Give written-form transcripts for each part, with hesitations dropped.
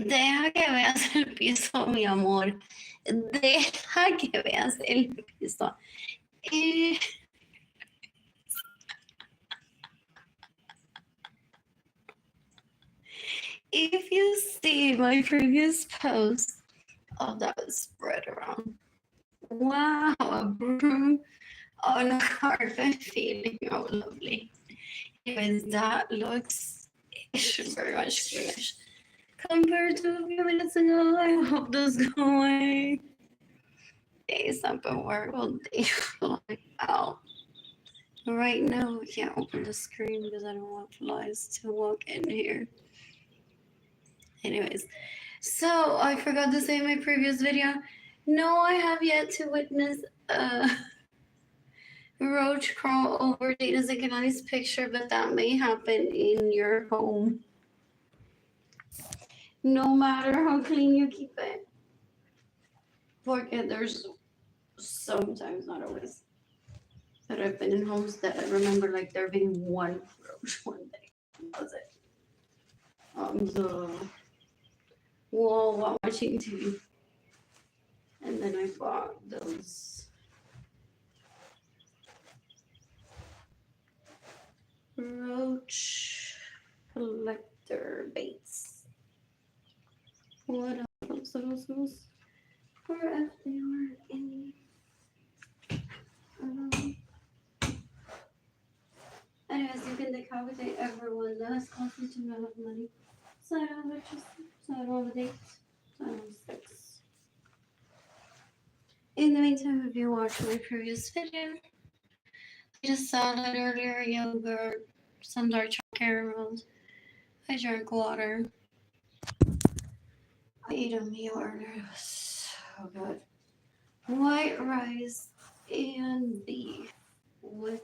Deja que veas el piso, mi amor. Deja que veas el piso. Eh, if you see my previous post, oh, that was spread around. Wow, a broom on a carpet feeling. Oh, lovely. Anyways, that looks very much foolish compared to a few minutes ago. I hope those go away. Days up at work all day. Like, ow. Right now, I can't open the screen because I don't want flies to walk in here. Anyways, so I forgot to say in my previous video, no, I have yet to witness a roach crawl over Dana Ziganani's picture, but that may happen in your home. No matter how clean you keep it. Porque there's sometimes, not always, but I've been in homes that I remember like there being one roach one day. That was it. The wall while watching TV. And then I bought those roach collector baits. What else? Where if they were in anyways, you can decapitate everyone. That's cost me too much money. So I don't have electricity. So I don't have a date. So I don't have sex. In the meantime, if you watched my previous video, I just salad earlier, yogurt, some dark chocolate caramels. I drank water. I ate a meal earlier. It was so good. White rice and beef with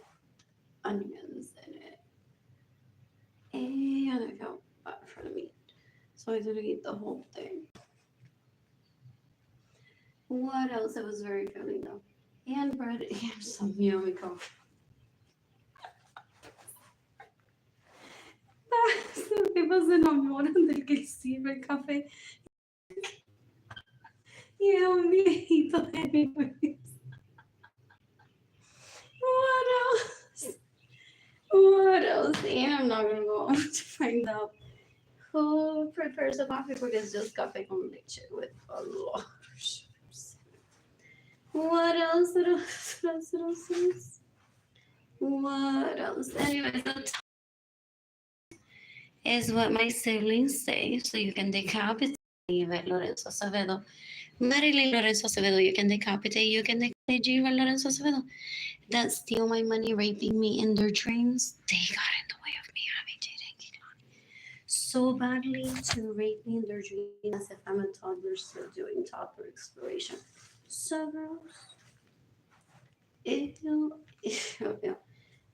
onions in it. And I felt bad for the meat. So I didn't eat the whole thing. What else? It was very filling though. And bread and some yummy coffee. People se enamoran del que sirve el café. Y un viejito anyways. What else? What else? And I'm not gonna go on to find out who prepares the coffee because it's just café con leche with a lot of sugars. What else? What else? Anyways, the top is what my siblings say, so you can decapitate Lorenzo Acevedo. Marilyn Lorenzo Acevedo, you can decapitate Gilbert Lorenzo Acevedo. That steal my money, raping me in their dreams. They got in the way of me having dating Giglani so badly to rape me in their dreams as if I'm a toddler still doing toddler exploration. So gross. Ew.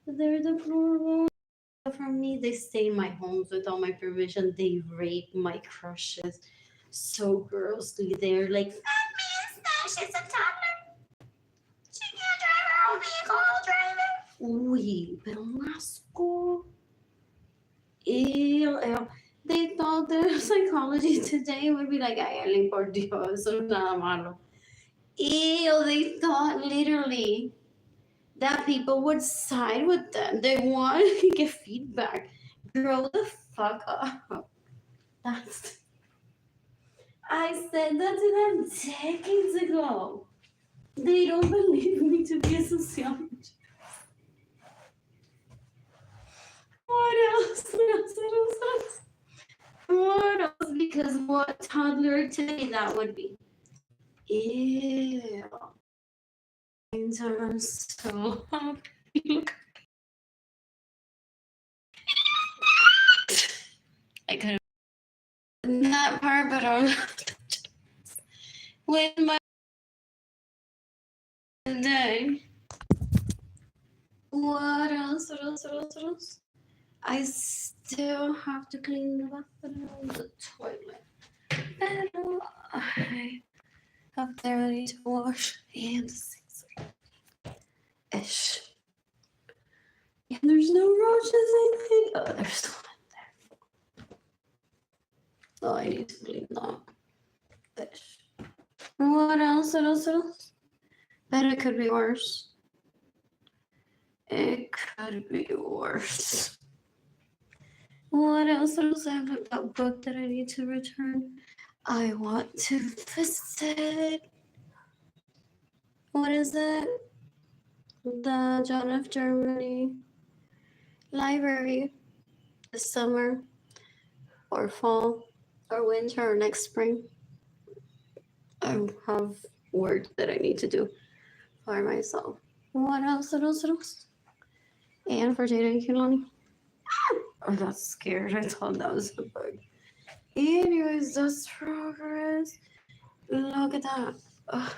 They're deplorable. From me, they stay in my homes without my permission. They rape my crushes so grossly. They're like, that means that she's a toddler. She can't drive her own vehicle, drive it. Uy, pero un asco. Ew. They thought their psychology today would be like, ay, Arlene, por Dios, eso no es nada malo. Ew, they thought literally that people would side with them. They want to get feedback. Grow the fuck up. That's. I said that to them decades ago. They don't believe me to be a sociologist. What else? What else? Because what toddler today that would be? Ew. I'm so happy. I could have done that part, but I'm with my day. What else? I still have to clean the bathroom, the toilet. Pero I have barely to wash and sinks. Ish. And there's no roaches, I think. Oh, there's one there. So I need to clean that. Fish. What else? What else? What else? Bet it could be worse. It could be worse. What else? What else? I have a book that I need to return. I want to visit. What is it? The John F. Germany Library this summer or fall or winter or next spring. I have work that I need to do for myself. What else? What else? What else? And for Jada and Kilani. I got scared. I thought that was a bug. Anyways, that's progress. Look at that. Ugh.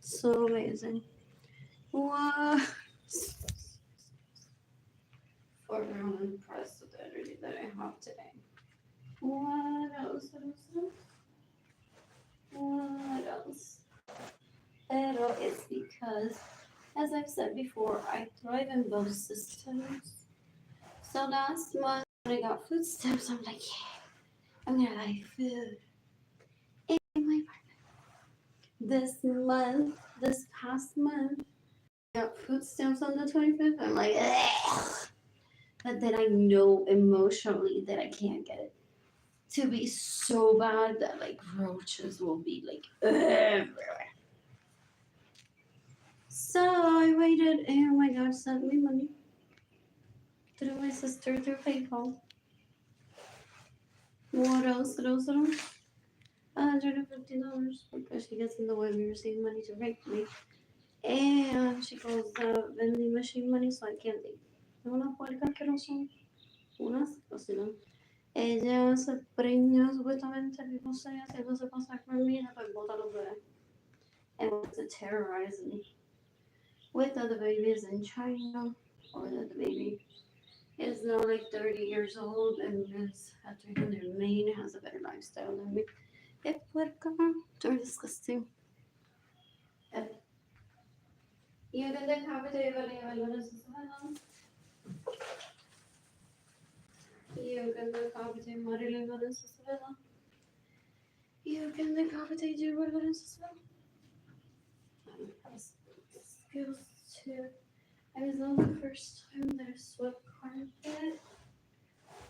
So amazing. What? For I'm impressed with the energy that I have today. What else? What else? What else? Pero it's because, as I've said before, I thrive in both systems. So last month when I got food stamps, I'm like, yeah, I'm gonna buy food in my apartment. This past month, I got food stamps on the 25th. I'm like, ugh. But then I know emotionally that I can't get it to be so bad that like roaches will be like everywhere. So I waited, and my God sent me money through my sister through PayPal. What else? What else? What else? $150 because she gets in the way of me receiving money directly. And she calls the vending machine money, so I can't leave. Una puerca que no son unas cocinas. Ella se preñó supuestamente, no sé, haciéndose pasar por mí, después bota los bebés. And wants to terrorize me with other babies in China, or that the baby is now like 30 years old and is at 300 Maine, has a better lifestyle than me. Qué puerca. They're disgusting. You can decapitate You can decapitate Marilyn Valenzuela. You can decapitate Gilbert Valenzuela. Skills too. I was not the first time that I swept carpet.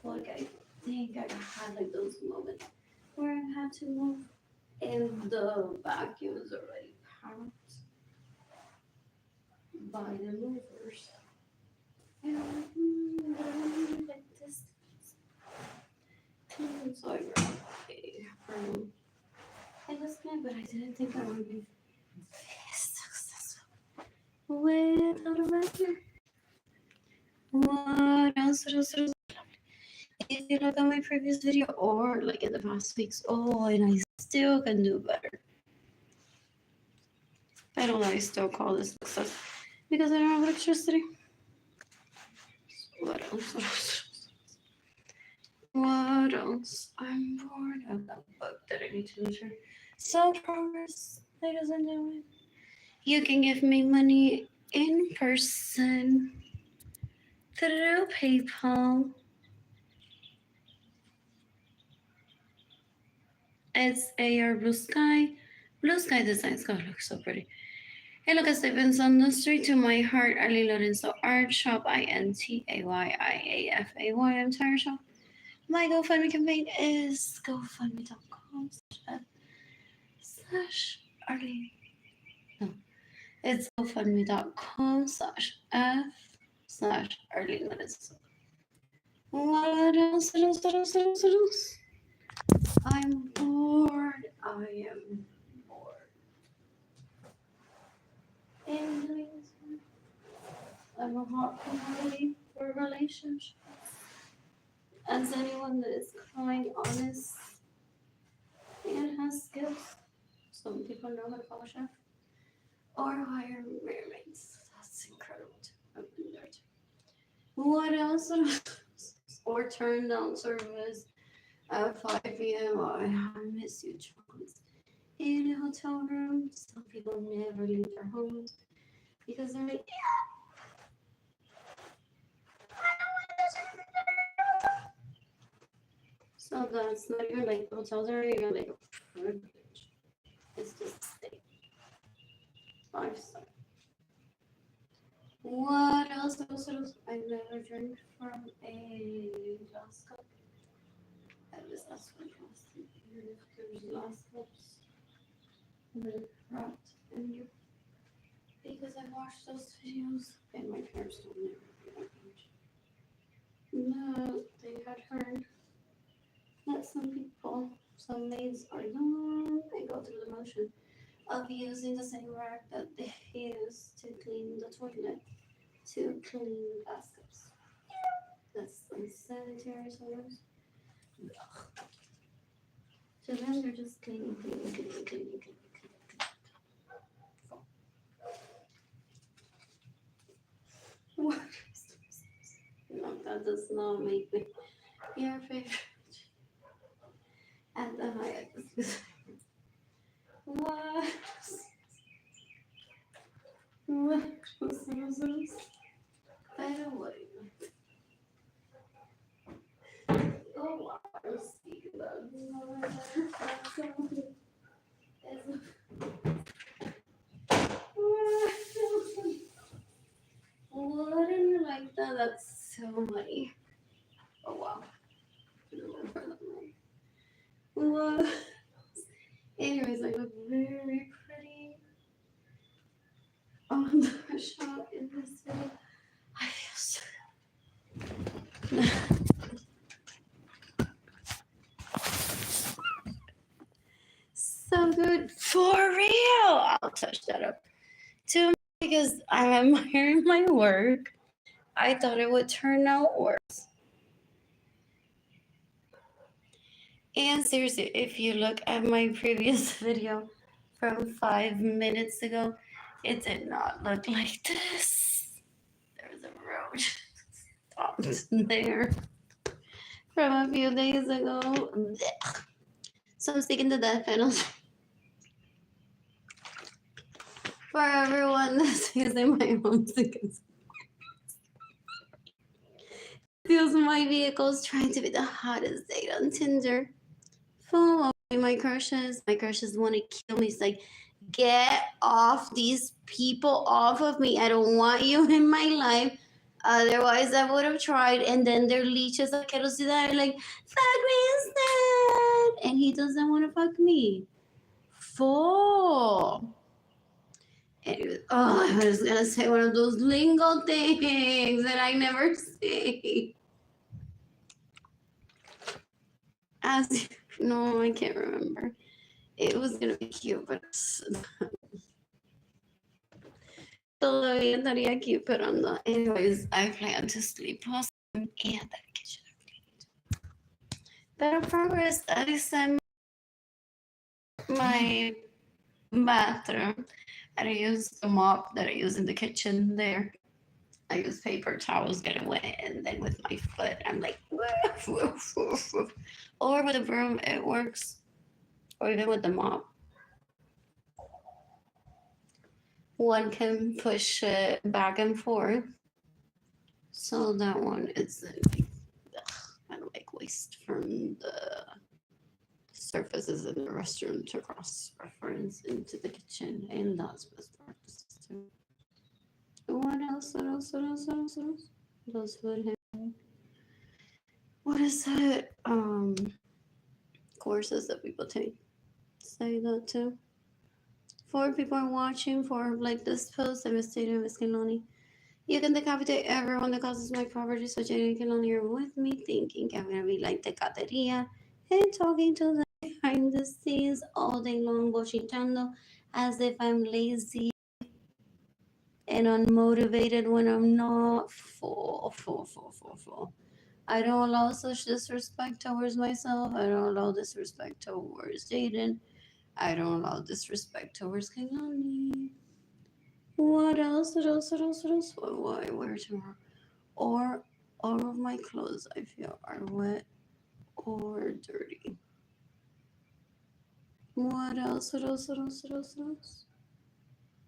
Like I think I had like those moments where I had to move and the vacuum is already packed by the movers. And I'm like, but I want to do like this. So I grabbed a broom. It was good, but I didn't think I would be this successful without a vacuum. What else? What else? What else? If you look at my previous video or like in the past weeks, oh, and I still can do better. I don't know, I still call this success because I don't have electricity. What else? What else? What else? I'm bored of that book that I need to return. So progress, ladies and gentlemen. You can give me money in person through PayPal. It's AR Blue Sky. Blue Sky designs gonna look so pretty. Hey, look, estoy pensando straight to my heart. Arlene Lorenzo Art Shop. INTAYIAFAY. Entire shop. My GoFundMe campaign is GoFundMe.com/Arlene. No, it's GoFundMe.com/F/Arlene Lorenzo. What else? What else? What else? What else? What else? I'm bored. I am bored. Anyways, I'm a hot commodity for relationships. As anyone that is kind, honest, and has skills. Some people know how to call a chef or hire mermaids. That's incredible too. I've been there too. What else? Or turn down service at 5 p.m. I miss you, chocolates. In a hotel room, some people never leave their homes because they're like, So that's not even like hotels are even like a privilege. It's just stay 5 star. What else? I've never drank from a glass cup. At least that's what I was thinking. If there's glass cups, they're wrapped in you. Because I watched those videos and my parents told me no, they had heard that some people, some maids are young and go through the motion of using the same rag that they use to clean the toilet to clean glass cups. That's unsanitary sometimes. So then they're just cleaning. What? No, that does not make me your favorite. At the highest. What? What? Pero bueno. Oh, wow. I'm speaking about wouldn't you like that? That's so funny. Oh, wow. What? Anyways, I look very pretty on the shot in this video. I feel so so good for real. I'll touch that up too because I'm admiring my work. I thought it would turn out worse. And seriously, if you look at my previous video from 5 minutes ago, it did not look like this. There was a road stopped there from a few days ago. So I'm sticking to that penalty. For everyone that's using my home tickets. Feels my vehicle's trying to be the hottest date on Tinder. Follow my crushes. My crushes want to kill me. It's like, get off these people off of me. I don't want you in my life. Otherwise, I would have tried. And then they're leeches. I can't see that. Like, fuck me instead. And he doesn't want to fuck me. Full. Anyway, oh, I was gonna say one of those lingo things that I never say. As no, I can't remember. It was gonna be cute, but todavía estaría cute, pero no. Anyways, I plan to sleep awesome and that kitchen. Better progress. I sent my bathroom. I use the mop that I use in the kitchen there. I use paper towels, get it wet, and then with my foot, I'm like, woof, woof, woof, woof. Or with a broom, it works. Or even with the mop. One can push it back and forth. So that one is like, kind of like waste from the surfaces in the restroom to cross reference into the kitchen, and that's best practices too. What else? Those food handling. What is it? Courses that people take. Say that too. 4 people are watching for like this post. I'm stating Miss Kelani. You can decapitate everyone that causes my property, so Jenny can only here with me thinking I'm gonna be like Tecateria and talking to them behind the scenes all day long, bochitando, as if I'm lazy and unmotivated when I'm not. Full. I don't allow such disrespect towards myself. I don't allow disrespect towards Jaden. I don't allow disrespect towards Kehlani. What else? What I wear tomorrow? Or all of my clothes I feel are wet or dirty. What else?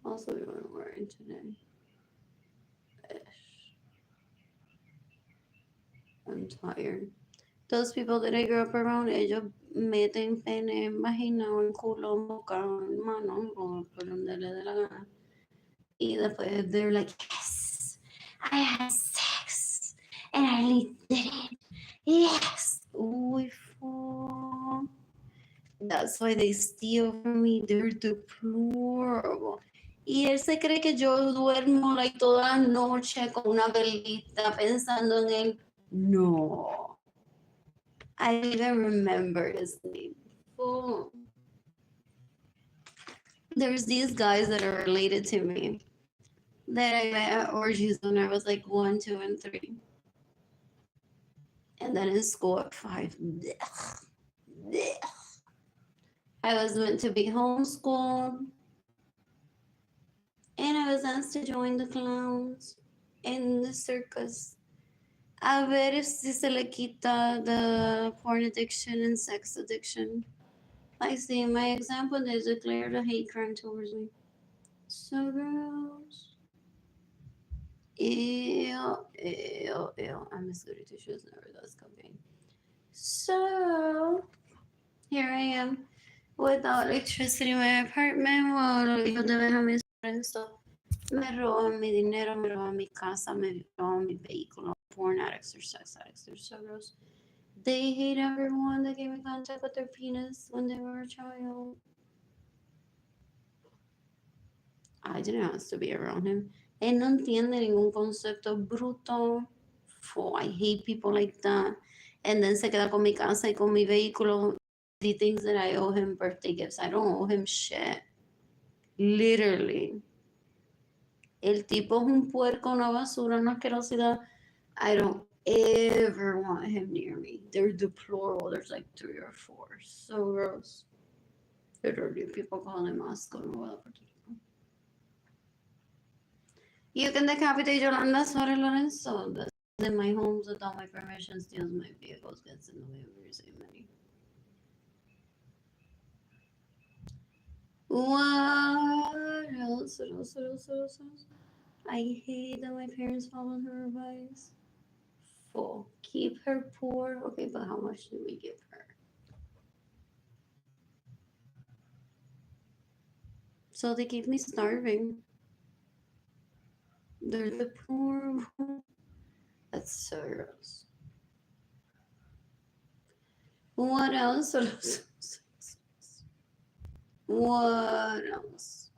Also, what I'm wearing today. Ish. I'm tired. Those people that I grew up around, ellos meten pene vaginado en culo, en boca, en mano, o por donde le dé la gana. Y después they're like, yes, I had sex, and I did it. Yes. Uy, fuck. That's why they steal from me. They're deplorable. Y él se cree que yo duermo like toda la noche con una velita pensando en él. No. I don't even remember his name. Oh. There's these guys that are related to me that I met at orgies when I was like 1, 2, and 3. And then in school at 5. Blech. Blech. I was meant to be homeschooled. And I was asked to join the clowns in the circus. A ver if si se le quita the porn addiction and sex addiction. I see in my example, they declared a hate crime towards me. So gross. Ew, ew, ew. I miss goody two shoes, never does cocaine. So, here I am without electricity in my apartment while los hijos de Benjamin Lorenzo me roban mi dinero, me roban mi casa, me roban mi vehículo. Porn addicts or sex addicts, they're so gross. They hate everyone that came in contact with their penis when they were a child. I didn't ask to be around him. Él no entiende ningún concepto bruto. Oh, I hate people like that. And then se queda con mi casa y con mi vehículo. He thinks that I owe him birthday gifts. I don't owe him shit. Literally. El tipo es un puerco, una basura, una asquerosidad. I don't ever want him near me. They're deplorable. There's like 3 or 4. So gross. Literally, people call him asco. No voy a Puerto Rico. You can decapitate Yolanda Suarez Lorenzo. That's in my homes without my permission, steals my vehicles, gets in the way of receiving money. What else? What else? What else? What else? What else? I hate that my parents followed her advice. Full. Keep her poor. Okay, but how much do we give her? So they keep me starving. They're the poor. That's so gross. What else? What else? What else?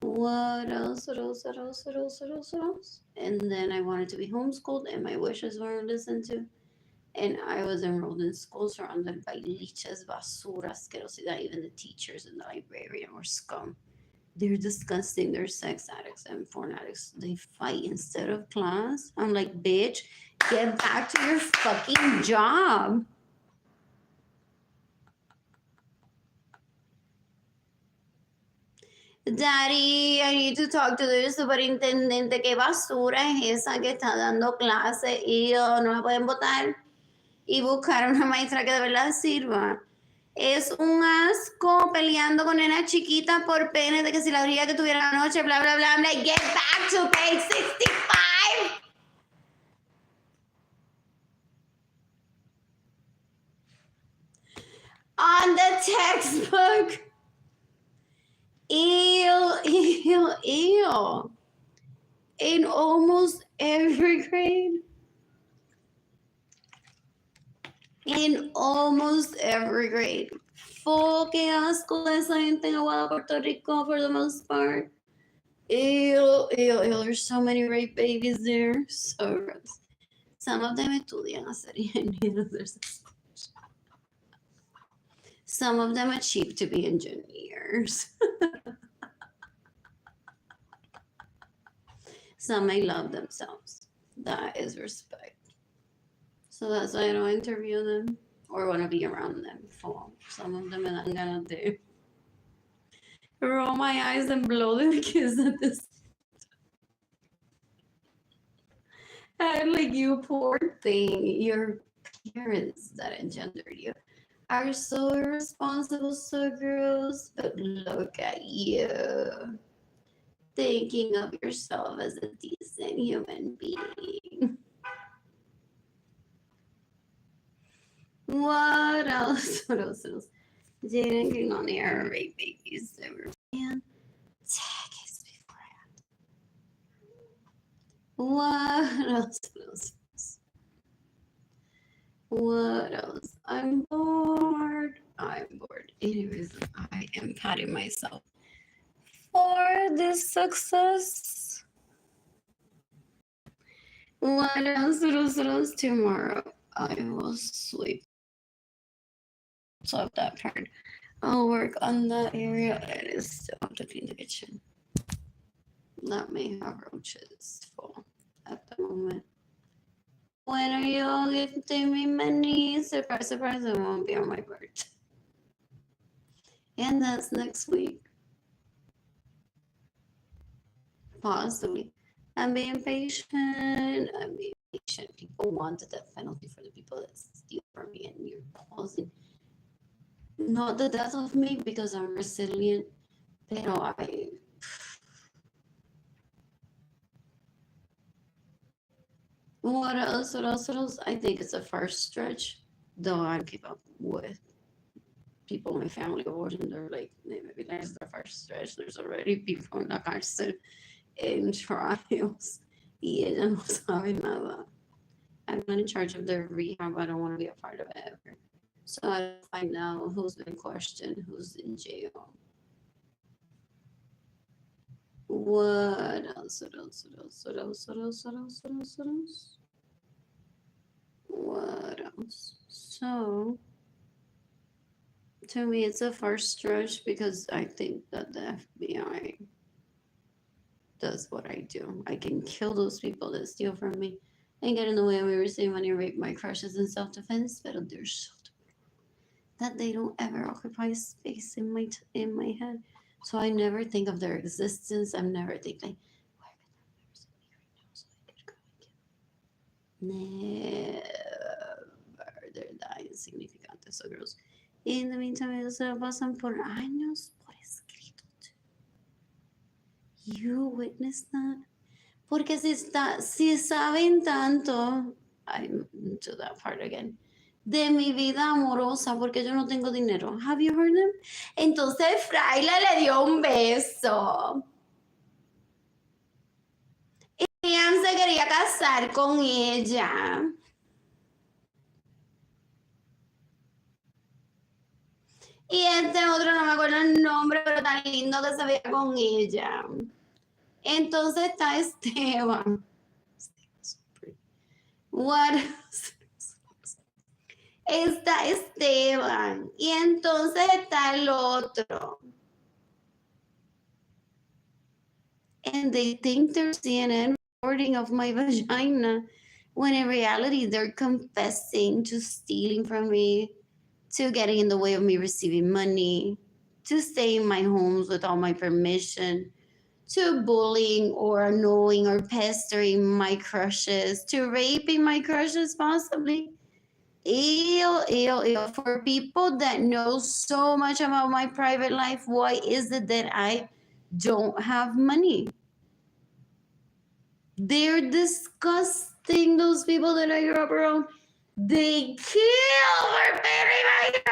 What else? What else? What else? What else? What else? What else? And then I wanted to be homeschooled, and my wishes weren't listened to. And I was enrolled in school surrounded by leeches, basura, asquerosidad. Even the teachers and the librarian were scum. They're disgusting. They're sex addicts and porn addicts. They fight instead of class. I'm like, bitch, get back to your fucking job. Daddy, I need to talk to the superintendente. ¿Qué basura es esa que está dando clase? Y no me pueden votar y buscar una maestra que de verdad sirva. Es un asco peleando con nena chiquita por pene de que si la orilla que tuviera anoche, bla, bla, bla. I'm like, get back to page 65. On the textbook. Ew, ew, ew. In almost every grade. In almost every grade. Full que asco de esa gente en Aguada, Puerto Rico, for the most part. Ew, ew, ew. There's so many rape babies there. So gross. Some of them estudian a ser ingenieros. Some of them achieve to be engineers. Some may love themselves. That is respect. So that's why I don't interview them or want to be around them. Some of them me dan ganas de roll my eyes and blow their kiss at this. And like, you poor thing, your parents that engendered you are so irresponsible, so gross, but look at you. Thinking of yourself as a decent human being. What else? What else? What else? Dating on the air, rape babies. They were man. Decades beforehand. What else? What else? What else? I'm bored. I'm bored. Anyways, I am patting myself for this success. What else? What else? What else? Tomorrow I will sleep. So that part. I'll work on that area. It is still have to clean the kitchen. Let me have roaches full at the moment. When are you all gifting me money? Surprise, surprise, it won't be on my birthday. And that's next week. Possibly. I'm being patient. I'm being patient. People want the death penalty for the people that steal from me, and you're causing not the death of me because I'm resilient, pero I. What else? What else? What else? I think it's a first stretch, though I keep up with people in my family abortion. They're like, maybe that's the first stretch. There's already people in the cárcel in trials. Y ella no sabe nada. I'm not in charge of their rehab. I don't want to be a part of it ever. So I don't find out who's been questioned, who's in jail. What else? What else? What else? What else? What else? What else? What else? What else? What else? So, to me, it's a first stretch because I think that the FBI does what I do. I can kill those people that steal from me and get in the way of me receiving money, rape my crushes in self-defense, but they're so that they don't ever occupy space in my head. So I never think of their existence. I'm never thinking, where could that person be right now so I could go and kill? Never. They're that insignificant. So girls. In the meantime, ellos se la pasan por años por escrito. You witnessed that? Porque si saben tanto, I'm to that part again, de mi vida amorosa, porque yo no tengo dinero. Have you heard them? Entonces Fraile le dio un beso. Y Ian se quería casar con ella. Y este otro, no me acuerdo el nombre, pero tan lindo que se veía con ella. Entonces está Esteban. What? Está Esteban. Y entonces está el otro. And they think they're CNN recording of my vagina, when in reality they're confessing to stealing from me, to getting in the way of me receiving money, to stay in my homes without my permission, to bullying or annoying or pestering my crushes, to raping my crushes possibly. Ew. For people that know so much about my private life, why is it that I don't have money? They're disgusting, those people that I grew up around. They kill for paying.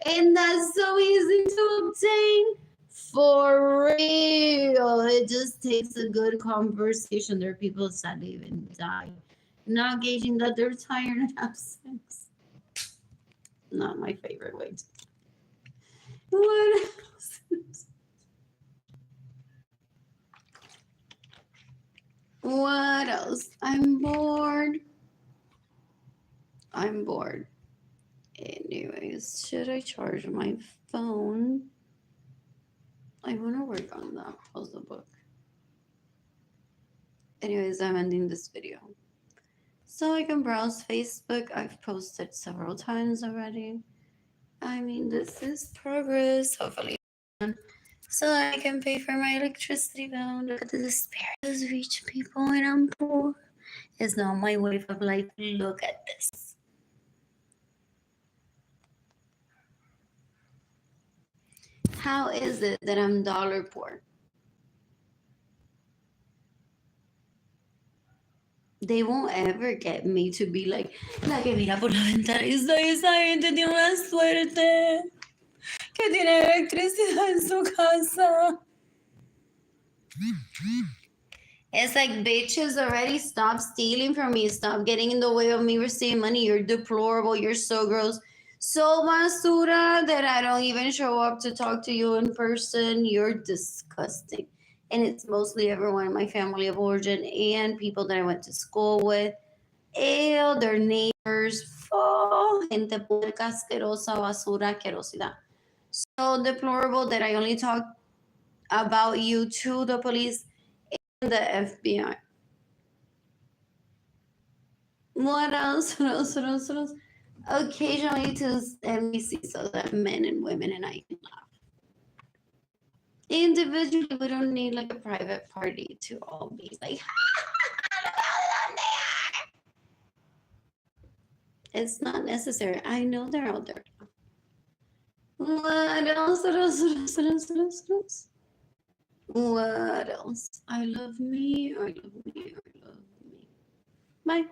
And that's so easy to obtain. For real. It just takes a good conversation. There are people sadly even die. Not gauging that they're tired and have sex. Not my favorite way to. What else? What else? I'm bored. Anyways, should I charge my phone? I want to work on that. How's the book? Anyways, I'm ending this video. So I can browse Facebook. I've posted several times already. I mean, this is progress. Hopefully. So I can pay for my electricity bill. Look at the despair. Those rich people and I'm poor. It's not my way of life. Look at this. How is it that I'm dollar poor? They won't ever get me to be like, la que mira por la ventana y soy esa gente tiene una suerte que tiene electricidad en su casa. It's like, bitches, already stop stealing from me. Stop getting in the way of me receiving money. You're deplorable. You're so gross. So basura that I don't even show up to talk to you in person. You're disgusting. And it's mostly everyone in my family of origin and people that I went to school with. Ew, their neighbors. Oh, gente puerca, asquerosa, basura, asquerosidad. So deplorable that I only talk about you to the police and the FBI. What else? What else? What else? What else? Occasionally to NBC so that men and women and I can laugh. Individually, we don't need like a private party to all be like, it's not necessary. I know they're out there. What else? What else? What else? What else? What else? What else? What else? I love me. I love me. I love me. Bye.